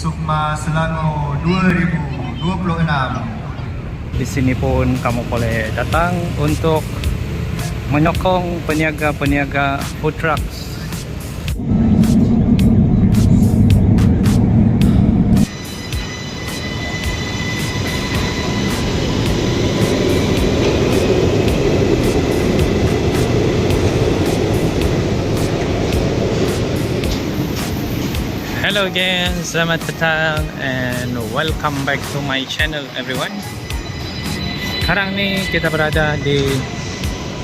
Sukma Selangor 2026. Di sini pun kamu boleh datang untuk menyokong peniaga-peniaga food trucks. Hello again, selamat datang and welcome back to my channel everyone. Sekarang ni kita berada di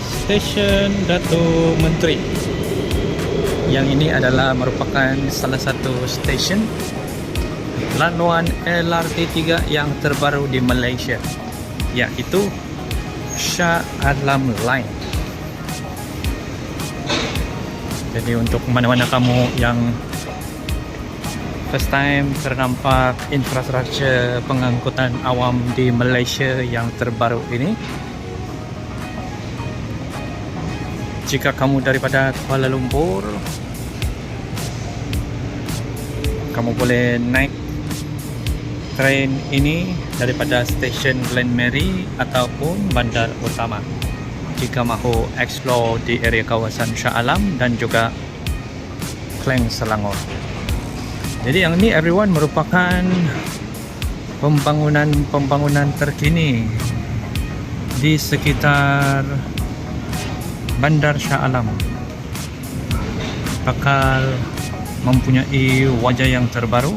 stesen Datuk Menteri. Yang ini adalah merupakan salah satu stesen laluan LRT 3 yang terbaru di Malaysia, iaitu Shah Alam Line. Jadi untuk mana-mana kamu yang first time ternampak infrastruktur pengangkutan awam di Malaysia yang terbaru ini, jika kamu daripada Kuala Lumpur, kamu boleh naik train ini daripada stesen Glen Mary ataupun bandar utama jika mahu explore di area kawasan Shah Alam dan juga Klang Selangor. Jadi yang ini everyone merupakan pembangunan terkini di sekitar Bandar Shah Alam. Bakal mempunyai wajah yang terbaru.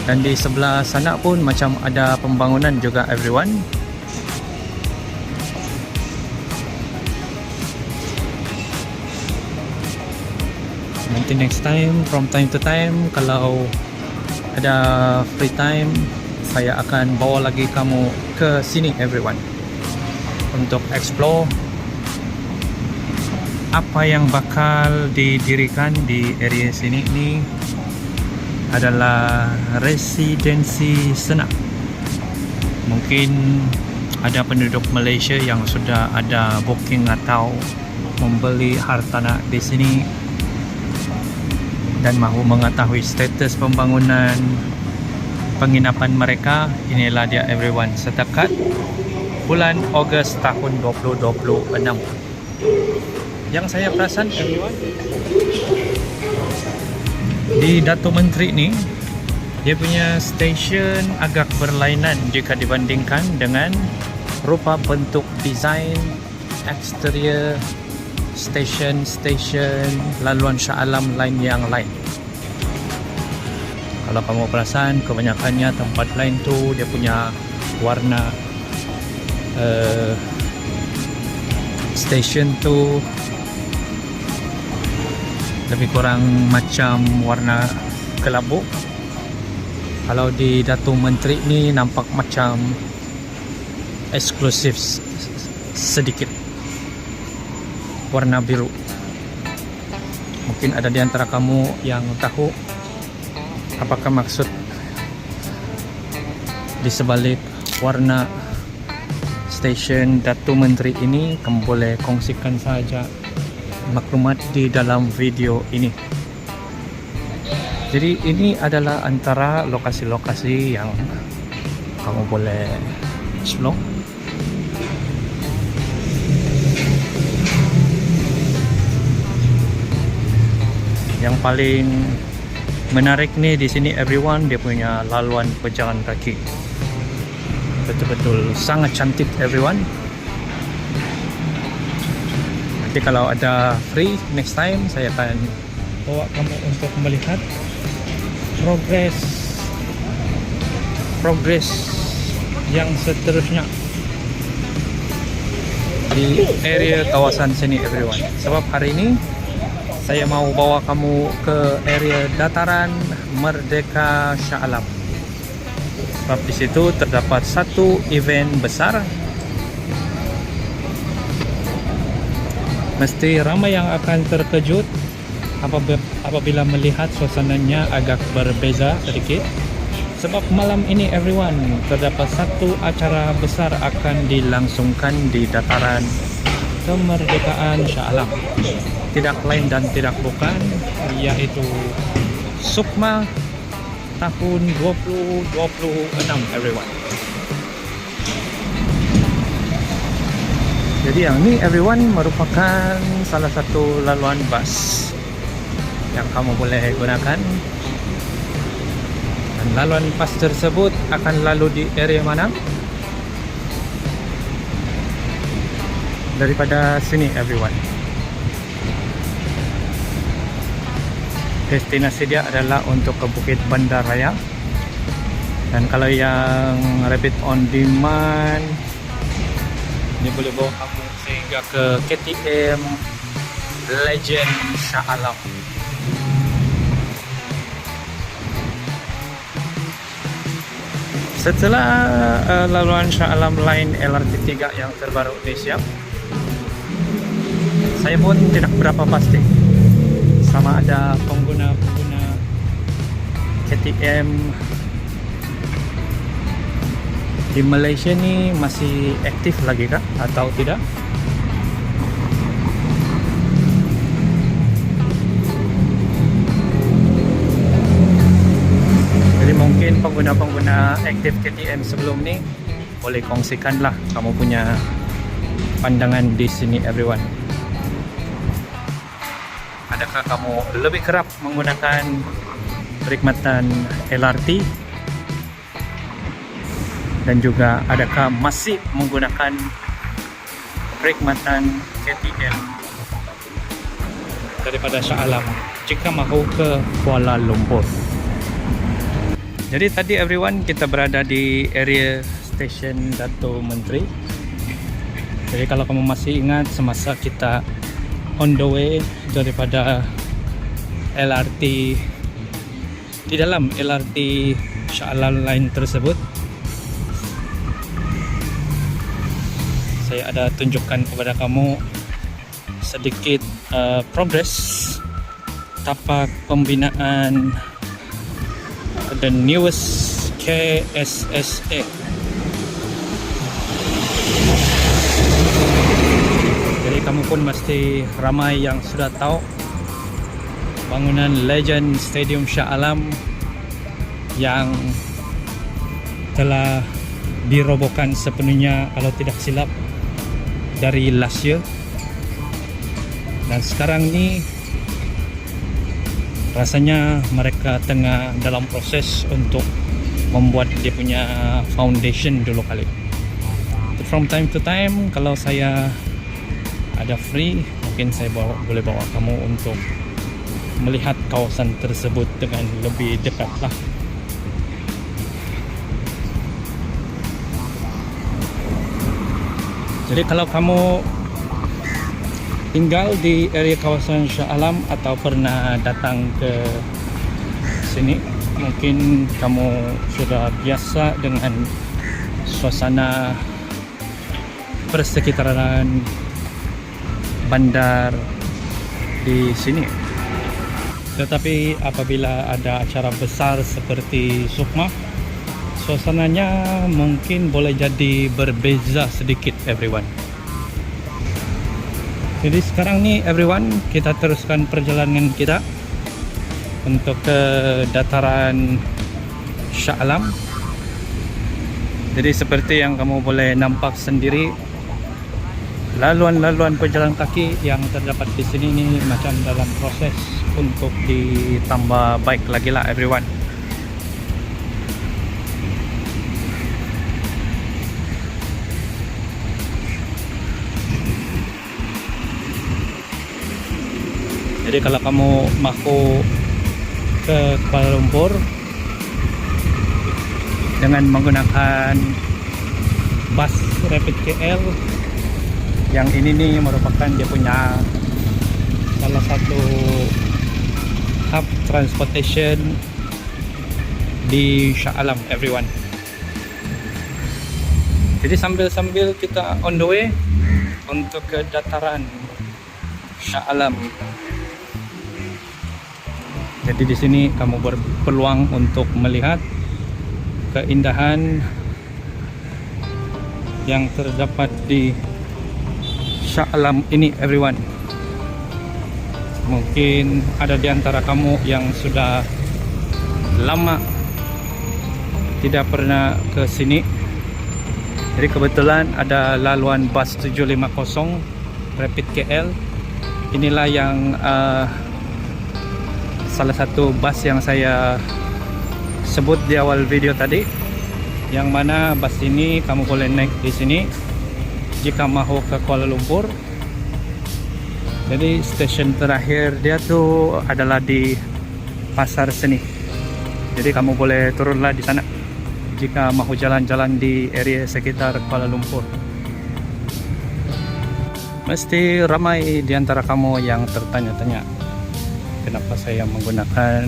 Dan di sebelah sana pun macam ada pembangunan juga everyone. Nanti next time, from time to time, kalau ada free time, saya akan bawa lagi kamu ke sini everyone untuk explore apa yang bakal didirikan di area sini. Ini adalah residensi senang. Mungkin ada penduduk Malaysia yang sudah ada booking atau membeli hartanah di sini dan mahu mengetahui status pembangunan penginapan mereka. Inilah dia everyone, setakat bulan Ogos tahun 2026. Yang saya perasan everyone, di Datuk Menteri ni, dia punya stesen agak berlainan jika dibandingkan dengan rupa bentuk desain eksterior stesen laluan Shah Alam Line yang lain. Kalau kamu perasan, kebanyakannya tempat lain tu dia punya warna stesen tu lebih kurang macam warna kelabu. Kalau di Datuk Menteri ni nampak macam eksklusif sedikit, warna biru. Mungkin ada di antara kamu yang tahu apakah maksud di sebalik warna stesen Datuk Menteri ini. Kamu boleh kongsikan saja maklumat di dalam video ini. Jadi ini adalah antara lokasi-lokasi yang kamu boleh explore. Yang paling menarik nih di sini everyone, dia punya laluan pejalan kaki. Betul-betul sangat cantik everyone. Nanti kalau ada free next time, saya akan bawa kamu untuk melihat progres yang seterusnya di area kawasan sini everyone. Sebab hari ini saya mau bawa kamu ke area dataran Merdeka Shah Alam. Sebab di situ terdapat satu event besar. Mesti ramai yang akan terkejut apabila melihat suasananya agak berbeza sedikit. Sebab malam ini everyone, terdapat satu acara besar akan dilangsungkan di dataran kemerdekaan Shah Alam. Tidak lain dan tidak bukan, yaitu Sukma tahun 2026 everyone. Jadi yang ini everyone merupakan salah satu laluan bus yang kamu boleh gunakan. Dan laluan bus tersebut akan lalu di area mana? Daripada sini everyone. Destinasi dia adalah untuk ke Bukit Bandar Raya. Dan kalau yang rapid on demand, ini boleh bawa kamu sehingga ke KTM Legend Shah Alam. Setelah laluan Shah Alam Line LRT 3 yang terbaru disiap, saya pun tidak berapa pasti sama ada pengguna-pengguna KTM di Malaysia ni masih aktif lagi kah atau tidak? Jadi mungkin pengguna-pengguna aktif KTM sebelum ni boleh kongsikanlah kamu punya pandangan di sini everyone. Adakah kamu lebih kerap menggunakan perkhidmatan LRT? Dan juga adakah masih menggunakan perkhidmatan KTM daripada Shah Alam jika mahu ke Kuala Lumpur? Jadi tadi everyone kita berada di area stesen Dato' Menteri. Jadi kalau kamu masih ingat semasa kita on the way daripada LRT, di dalam LRT Shah Alam Line tersebut, saya ada tunjukkan kepada kamu sedikit progress tapak pembinaan the newest KSSA. Jadi kamu pun mesti ramai yang sudah tahu bangunan Legend Stadium Shah Alam yang telah dirobohkan sepenuhnya kalau tidak silap dari last year. Dan sekarang ni rasanya mereka tengah dalam proses untuk membuat dia punya foundation dulu kali. From time to time kalau saya ada free, mungkin saya boleh bawa kamu untuk melihat kawasan tersebut dengan lebih dekat lah. Jadi kalau kamu tinggal di area kawasan Shah Alam atau pernah datang ke sini, mungkin kamu sudah biasa dengan suasana persekitaran bandar di sini. Tetapi apabila ada acara besar seperti Sukma, suasananya mungkin boleh jadi berbeza sedikit everyone. Jadi sekarang ni everyone, kita teruskan perjalanan kita untuk ke dataran Shah Alam. Jadi seperti yang kamu boleh nampak sendiri, laluan-laluan pejalan kaki yang terdapat di sini ni macam dalam proses untuk ditambah baik lagi lah everyone. Jadi kalau kamu mahu ke Kuala Lumpur dengan menggunakan bus Rapid KL, yang ini nih merupakan dia punya salah satu hub transportation di Shah Alam everyone. Jadi sambil-sambil kita on the way untuk ke dataran Shah Alam. Jadi di sini kamu berpeluang untuk melihat keindahan yang terdapat di Shah Alam ini everyone. Mungkin ada di antara kamu yang sudah lama tidak pernah ke sini. Jadi kebetulan ada laluan bus 750 Rapid KL. Inilah yang salah satu bus yang saya sebut di awal video tadi, yang mana bus ini kamu boleh naik di sini jika mahu ke Kuala Lumpur. Jadi stesen terakhir dia tuh adalah di Pasar Seni. Jadi kamu boleh turunlah di sana jika mahu jalan-jalan di area sekitar Kuala Lumpur. Mesti ramai di antara kamu yang tertanya-tanya kenapa saya menggunakan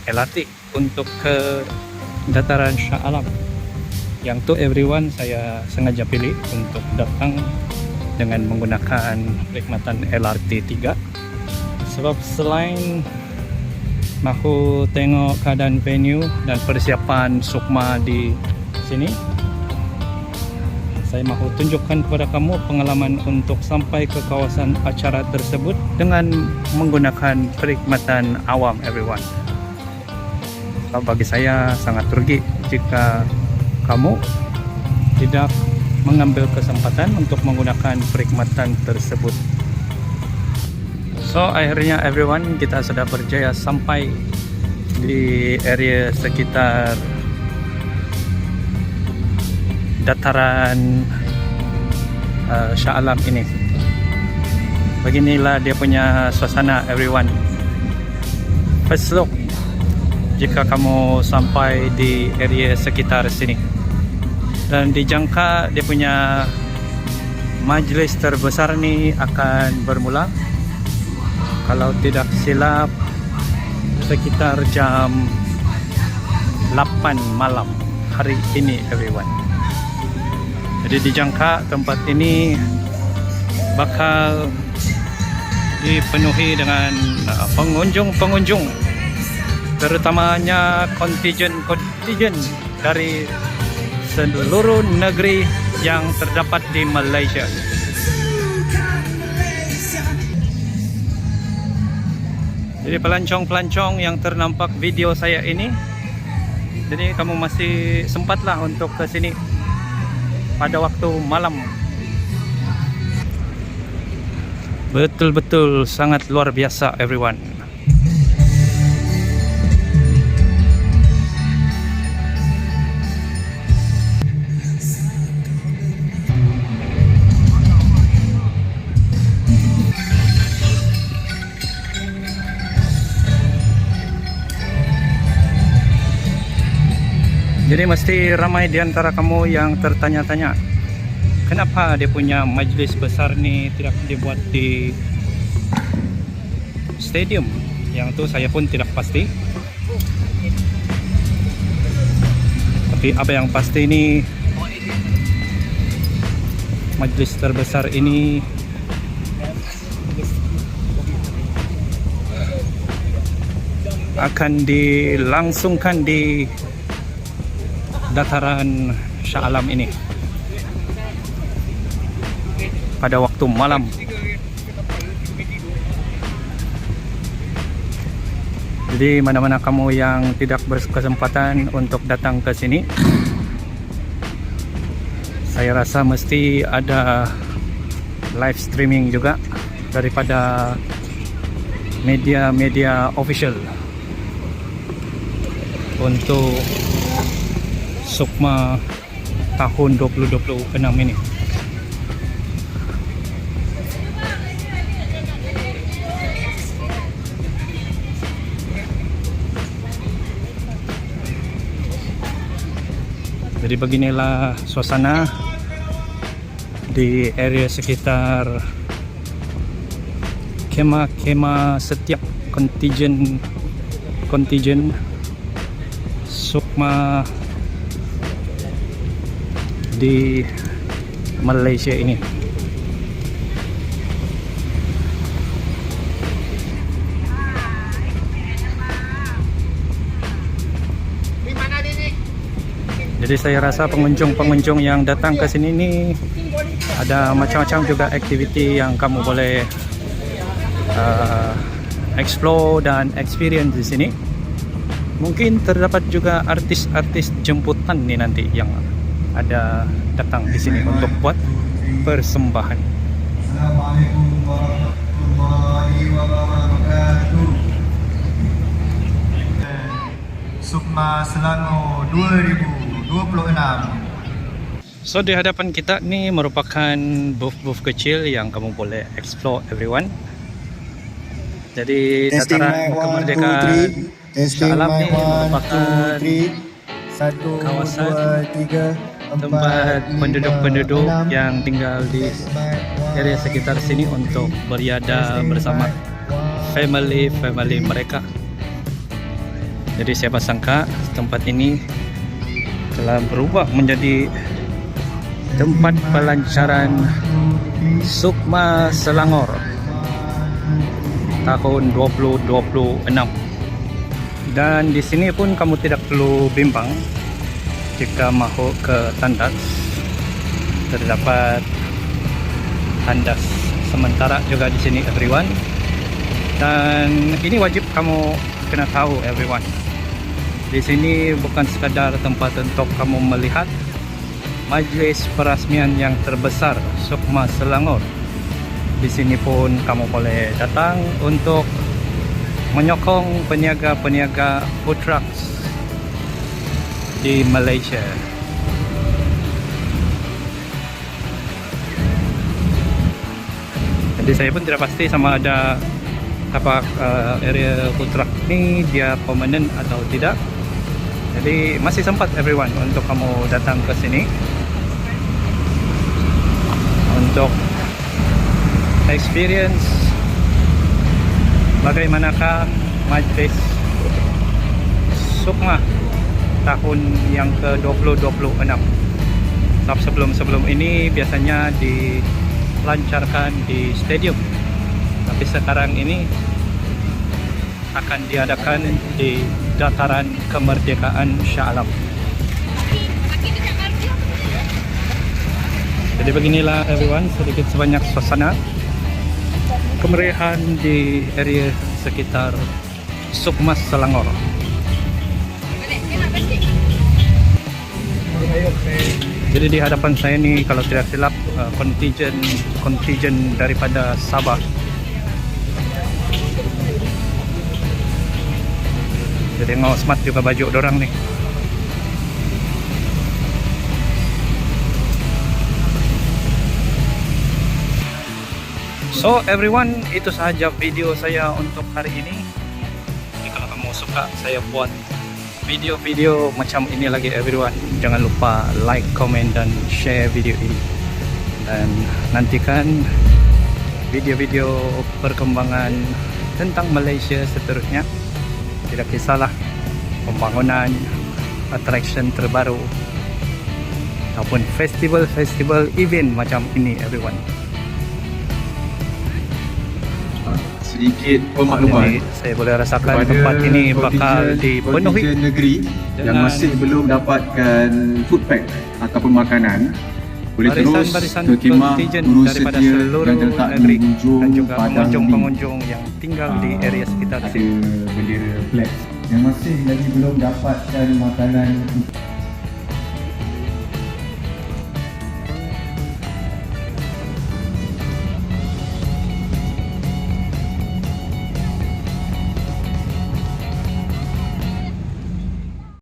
LRT untuk ke dataran Shah Alam. Yang tuh everyone saya sengaja pilih untuk datang dengan menggunakan perkhidmatan LRT 3. Sebab selain mahu tengok keadaan venue dan persiapan Sukma di sini, saya mahu tunjukkan kepada kamu pengalaman untuk sampai ke kawasan acara tersebut dengan menggunakan perkhidmatan awam everyone. So, bagi saya sangat rugi jika kamu tidak mengambil kesempatan untuk menggunakan perkhidmatan tersebut. So akhirnya everyone, kita sudah berjaya sampai di area sekitar dataran Shah Alam ini. Beginilah dia punya suasana everyone. First look jika kamu sampai di area sekitar sini. Dan dijangka dia punya majlis terbesar ni akan bermula, kalau tidak silap, sekitar jam 8 malam hari ini everyone. Jadi dijangka tempat ini bakal dipenuhi dengan pengunjung-pengunjung, terutamanya kontingen dari seluruh negeri yang terdapat di Malaysia. Jadi pelancong-pelancong yang ternampak video saya ini, jadi kamu masih sempatlah untuk ke sini pada waktu malam. Betul-betul sangat luar biasa everyone. Jadi mesti ramai di antara kamu yang tertanya-tanya, kenapa dia punya majlis besar ni tidak dibuat di stadium? Yang tu saya pun tidak pasti. Tapi apa yang pasti ini, majlis terbesar ini akan dilangsungkan di dataran Shah Alam ini pada waktu malam. Jadi mana-mana kamu yang tidak berkesempatan untuk datang ke sini, saya rasa mesti ada live streaming juga daripada media-media official untuk Sukma tahun 2026 ini. Jadi beginilah suasana di area sekitar kemah-kemah setiap kontingen Sukma di Malaysia ini. Jadi saya rasa pengunjung-pengunjung yang datang ke sini ini Ada macam-macam juga aktiviti yang kamu boleh explore dan experience di sini. Mungkin terdapat juga artis-artis jemputan nih nanti yang ada datang di sini untuk buat persembahan. Assalamualaikum warahmatullahi wabarakatuh. Sukma Selangor 2026. So di hadapan kita ni merupakan booth-booth kecil yang kamu boleh explore everyone. Jadi dataran kemerdekaan Shah Alam ni merupakan kawasan tempat penduduk-penduduk yang tinggal di area sekitar sini untuk beriadah bersama family mereka. Jadi siapa sangka tempat ini telah berubah menjadi tempat pelancaran Sukma Selangor tahun 2026. Dan di sini pun kamu tidak perlu bimbang jika mahu ke tandas. Terdapat tandas sementara juga di sini everyone. Dan ini wajib kamu kena tahu everyone. Di sini bukan sekadar tempat untuk kamu melihat majlis perasmian yang terbesar Sukma Selangor. Di sini pun kamu boleh datang untuk menyokong peniaga-peniaga food trucks di Malaysia. Jadi saya pun tidak pasti sama ada apa area food truck ni dia permanent atau tidak. Jadi masih sempat everyone untuk kamu datang ke sini untuk experience bagaimanakah majlis Sukma tahun yang ke-2026. Sebelum ini biasanya dilancarkan di stadium, tapi sekarang ini akan diadakan di dataran kemerdekaan Shah Alam. Jadi beginilah everyone sedikit sebanyak suasana kemeriahan di area sekitar Sukma Selangor. Jadi di hadapan saya ni kalau tidak silap kontijen daripada Sabah. Jadi ngau smart juga baju dorang ni. So everyone, itu sahaja video saya untuk hari ini. Jadi kalau kamu suka saya buat video-video macam ini lagi everyone, jangan lupa like, comment dan share video ini. Dan nantikan video-video perkembangan tentang Malaysia seterusnya. Tidak kisahlah pembangunan, attraction terbaru ataupun festival event macam ini everyone. Sedikit pemakluman. Jadi saya boleh rasakan tempat ini bakal dipenuhi negeri yang masih belum dapatkan food pack ataupun makanan, boleh terus ke khemah guru daripada sedia seluruh yang terletak negeri di hujung dan juga padang pengunjung-pengunjung yang tinggal di area sekitar ada sini. bendera flag yang masih lagi belum dapatkan makanan